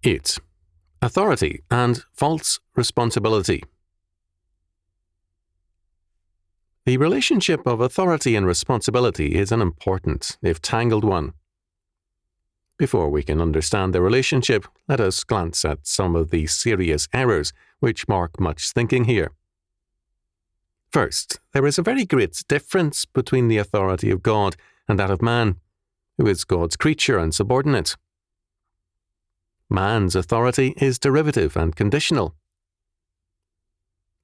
8. Authority and false responsibility. The relationship of authority and responsibility is an important, if tangled one. Before we can understand the relationship, let us glance at some of the serious errors which mark much thinking here. First, there is a very great difference between the authority of God and that of man, who is God's creature and subordinate. Man's authority is derivative and conditional.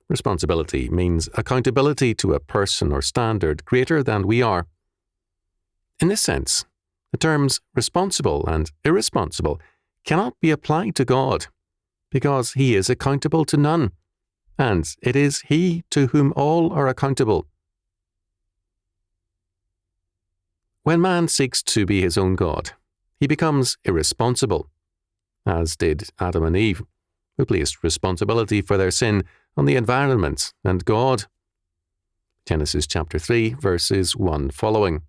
Responsibility means accountability to a person or standard greater than we are. In this sense, the terms responsible and irresponsible cannot be applied to God, because he is accountable to none, and it is he to whom all are accountable. When man seeks to be his own God, he becomes irresponsible, as did Adam and Eve, who placed responsibility for their sin on the environment and God. Genesis chapter 3, verses 1 following.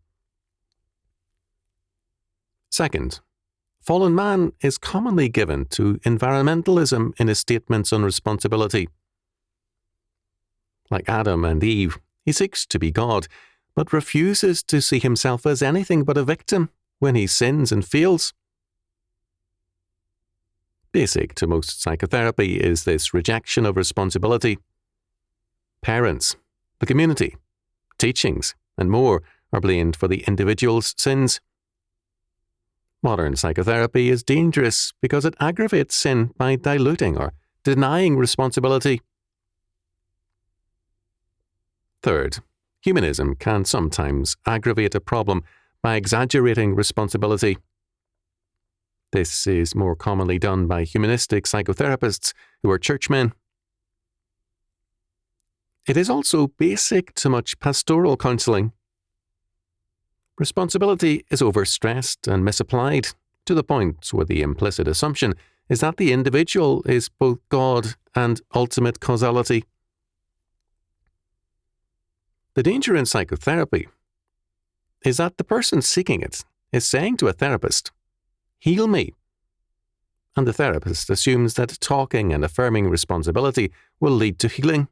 Second, fallen man is commonly given to environmentalism in his statements on responsibility. Like Adam and Eve, he seeks to be God, but refuses to see himself as anything but a victim when he sins and fails. Basic to most psychotherapy is this rejection of responsibility. Parents, the community, teachings, and more are blamed for the individual's sins. Modern psychotherapy is dangerous because it aggravates sin by diluting or denying responsibility. Third, humanism can sometimes aggravate a problem by exaggerating responsibility. This is more commonly done by humanistic psychotherapists who are churchmen. It is also basic to much pastoral counselling. Responsibility is overstressed and misapplied to the point where the implicit assumption is that the individual is both God and ultimate causality. The danger in psychotherapy is that the person seeking it is saying to a therapist, "Heal me." And the therapist assumes that talking and affirming responsibility will lead to healing.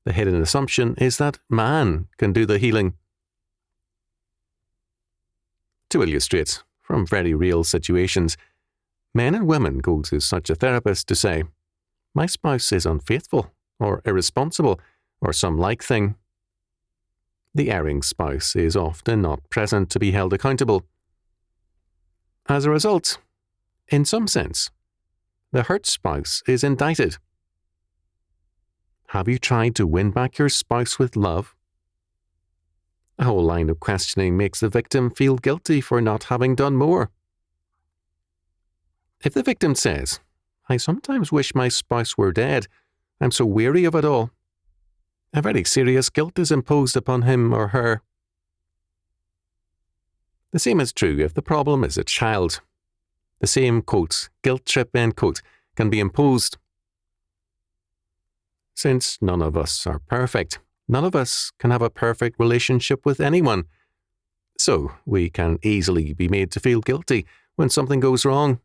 The hidden assumption is that man can do the healing. To illustrate, from very real situations, men and women go to such a therapist to say, "My spouse is unfaithful, or irresponsible, or some like thing." The erring spouse is often not present to be held accountable. As a result, in some sense, the hurt spouse is indicted. Have you tried to win back your spouse with love? A whole line of questioning makes the victim feel guilty for not having done more. If the victim says, "I sometimes wish my spouse were dead, I'm so weary of it all," a very serious guilt is imposed upon him or her. The same is true if the problem is a child. The same, quote, guilt trip, end quote, can be imposed. Since none of us are perfect, none of us can have a perfect relationship with anyone. So we can easily be made to feel guilty when something goes wrong.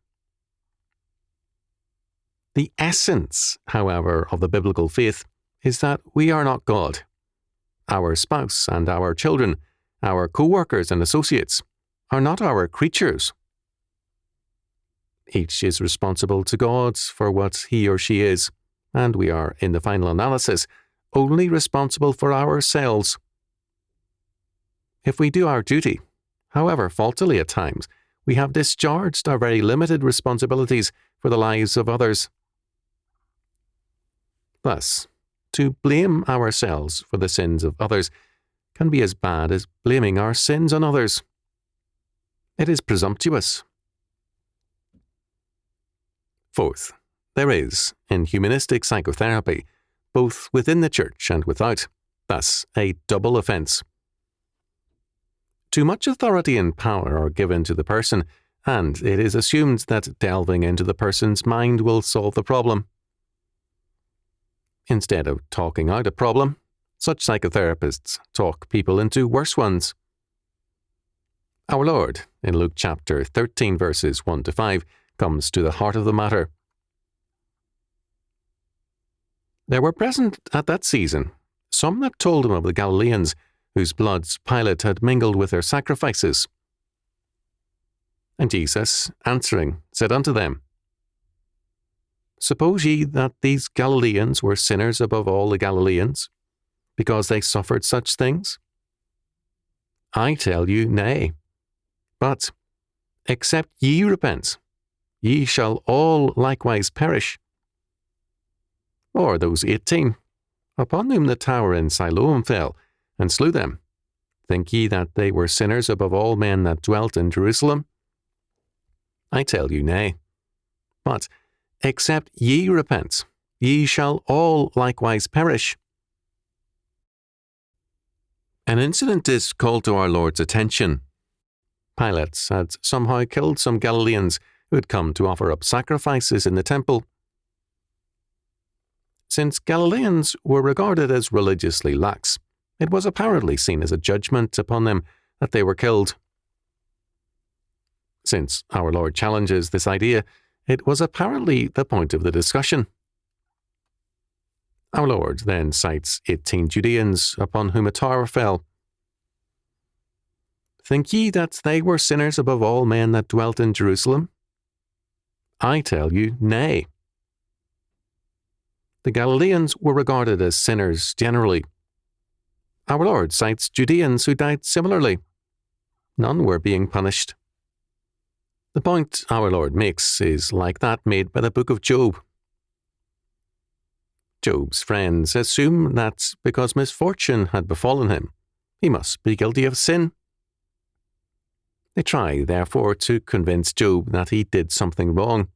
The essence, however, of the biblical faith is that we are not God. Our spouse and our children, our co-workers and associates, are not our creatures. Each is responsible to God for what he or she is, and we are, in the final analysis, only responsible for ourselves. If we do our duty, however faultily at times, we have discharged our very limited responsibilities for the lives of others. Thus, to blame ourselves for the sins of others can be as bad as blaming our sins on others. It is presumptuous. Fourth, there is, in humanistic psychotherapy, both within the church and without, thus a double offence. Too much authority and power are given to the person, and it is assumed that delving into the person's mind will solve the problem. Instead of talking out a problem, such psychotherapists talk people into worse ones. Our Lord, in Luke chapter 13, verses 1 to 5, comes to the heart of the matter. There were present at that season some that told him of the Galileans, whose bloods Pilate had mingled with their sacrifices. And Jesus, answering, said unto them, Suppose ye that these Galileans were sinners above all the Galileans, because they suffered such things? I tell you, nay. But, except ye repent, ye shall all likewise perish. Or those 18, upon whom the tower in Siloam fell, and slew them, think ye that they were sinners above all men that dwelt in Jerusalem? I tell you, nay. But, except ye repent, ye shall all likewise perish. An incident is called to our Lord's attention. Pilate had somehow killed some Galileans who had come to offer up sacrifices in the temple. Since Galileans were regarded as religiously lax, it was apparently seen as a judgment upon them that they were killed. Since our Lord challenges this idea, it was apparently the point of the discussion. Our Lord then cites 18 Judeans upon whom a tower fell. Think ye that they were sinners above all men that dwelt in Jerusalem? I tell you, nay. The Galileans were regarded as sinners generally. Our Lord cites Judeans who died similarly. None were being punished. The point our Lord makes is like that made by the book of Job. Job's friends assume that because misfortune had befallen him, he must be guilty of sin. They try, therefore, to convince Job that he did something wrong.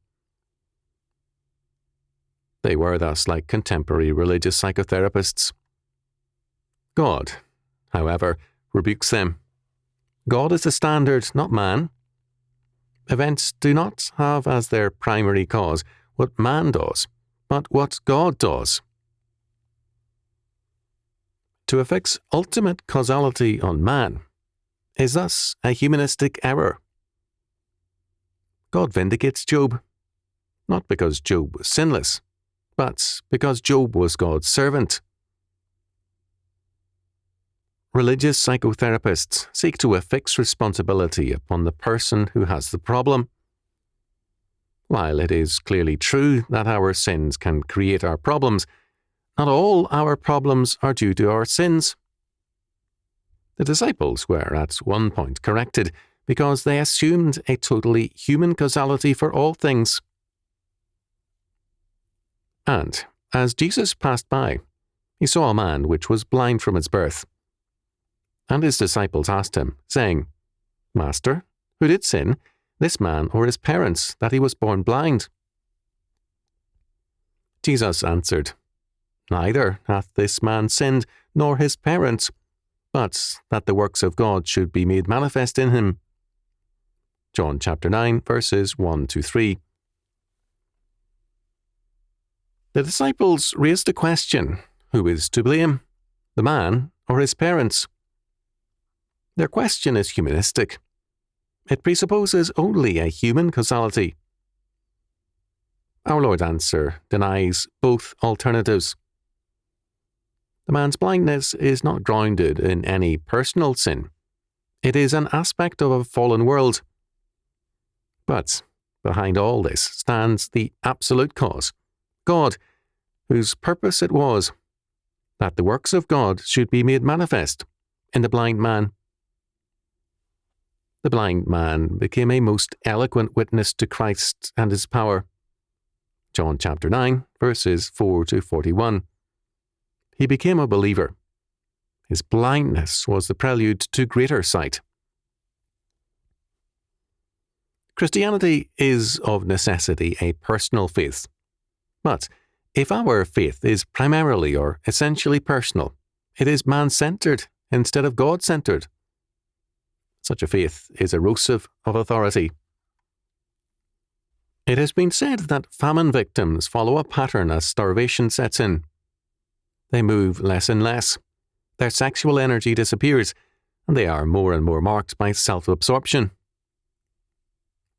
They were thus like contemporary religious psychotherapists. God, however, rebukes them. God is the standard, not man. Events do not have as their primary cause what man does, but what God does. To affix ultimate causality on man is thus a humanistic error. God vindicates Job, not because Job was sinless, but because Job was God's servant. Religious psychotherapists seek to affix responsibility upon the person who has the problem. While it is clearly true that our sins can create our problems, not all our problems are due to our sins. The disciples were at one point corrected because they assumed a totally human causality for all things. And, as Jesus passed by, he saw a man which was blind from his birth. And his disciples asked him, saying, Master, who did sin, this man or his parents, that he was born blind? Jesus answered, Neither hath this man sinned, nor his parents, but that the works of God should be made manifest in him. John chapter 9, verses 1-3. The disciples raised the question, who is to blame, the man or his parents? Their question is humanistic. It presupposes only a human causality. Our Lord's answer denies both alternatives. The man's blindness is not grounded in any personal sin. It is an aspect of a fallen world. But behind all this stands the absolute cause, God, whose purpose it was that the works of God should be made manifest in the blind man. The blind man became a most eloquent witness to Christ and his power. John chapter 9, verses 4-41. He became a believer. His blindness was the prelude to greater sight. Christianity is of necessity a personal faith. But if our faith is primarily or essentially personal, it is man-centered instead of God-centered. Such a faith is erosive of authority. It has been said that famine victims follow a pattern as starvation sets in. They move less and less. Their sexual energy disappears, and they are more and more marked by self-absorption.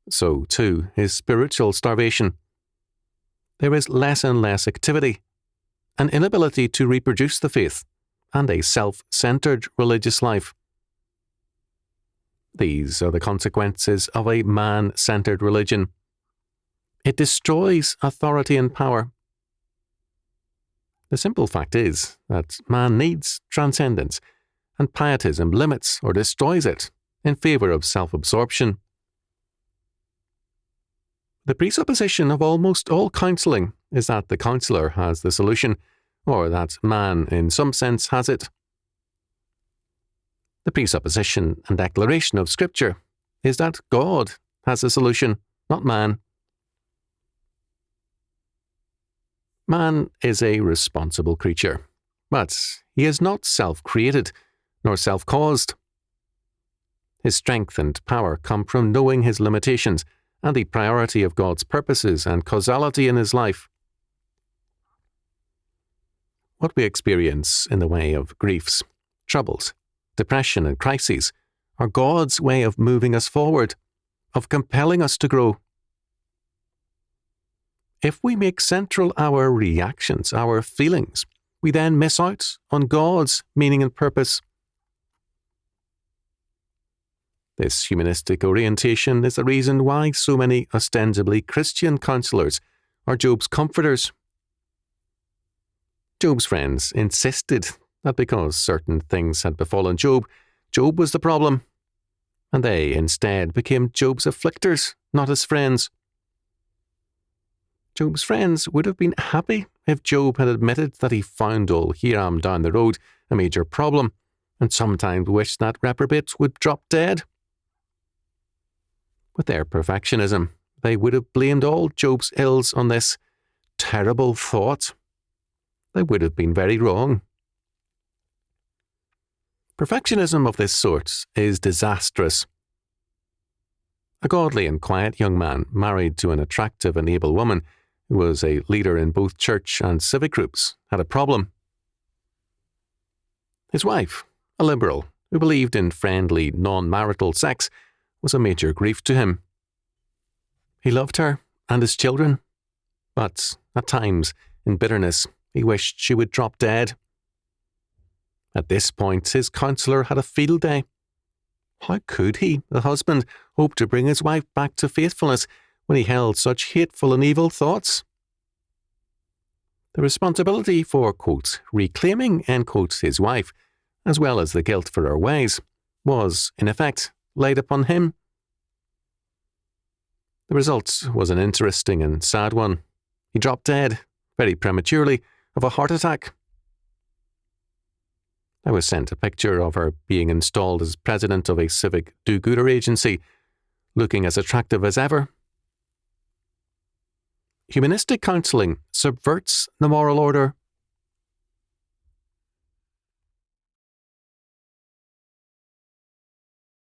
so too is spiritual starvation. There is less and less activity, an inability to reproduce the faith, and a self-centered religious life. These are the consequences of a man-centered religion. It destroys authority and power. The simple fact is that man needs transcendence, and pietism limits or destroys it in favour of self-absorption. The presupposition of almost all counselling is that the counsellor has the solution, or that man, in some sense, has it. The presupposition and declaration of Scripture is that God has the solution, not man. Man is a responsible creature, but he is not self-created, nor self-caused. His strength and power come from knowing his limitations and the priority of God's purposes and causality in his life. What we experience in the way of griefs, troubles, depression and crises are God's way of moving us forward, of compelling us to grow. If we make central our reactions, our feelings, we then miss out on God's meaning and purpose. This humanistic orientation is the reason why so many ostensibly Christian counsellors are Job's comforters. Job's friends insisted that because certain things had befallen Job, Job was the problem, and they instead became Job's afflictors, not his friends. Job's friends would have been happy if Job had admitted that he found old Hiram down the road a major problem, and sometimes wished that reprobate would drop dead. With their perfectionism, they would have blamed all Job's ills on this terrible thought. They would have been very wrong. Perfectionism of this sort is disastrous. A godly and quiet young man married to an attractive and able woman who was a leader in both church and civic groups had a problem. His wife, a liberal who believed in friendly, non-marital sex, was a major grief to him. He loved her and his children, but at times, in bitterness, he wished she would drop dead. At this point, his counsellor had a field day. How could he, the husband, hope to bring his wife back to faithfulness when he held such hateful and evil thoughts? The responsibility for, quote, reclaiming, end quote, his wife, as well as the guilt for her ways, was, in effect, laid upon him. The result was an interesting and sad one. He dropped dead, very prematurely, of a heart attack. I was sent a picture of her being installed as president of a civic do-gooder agency, looking as attractive as ever. Humanistic counselling subverts the moral order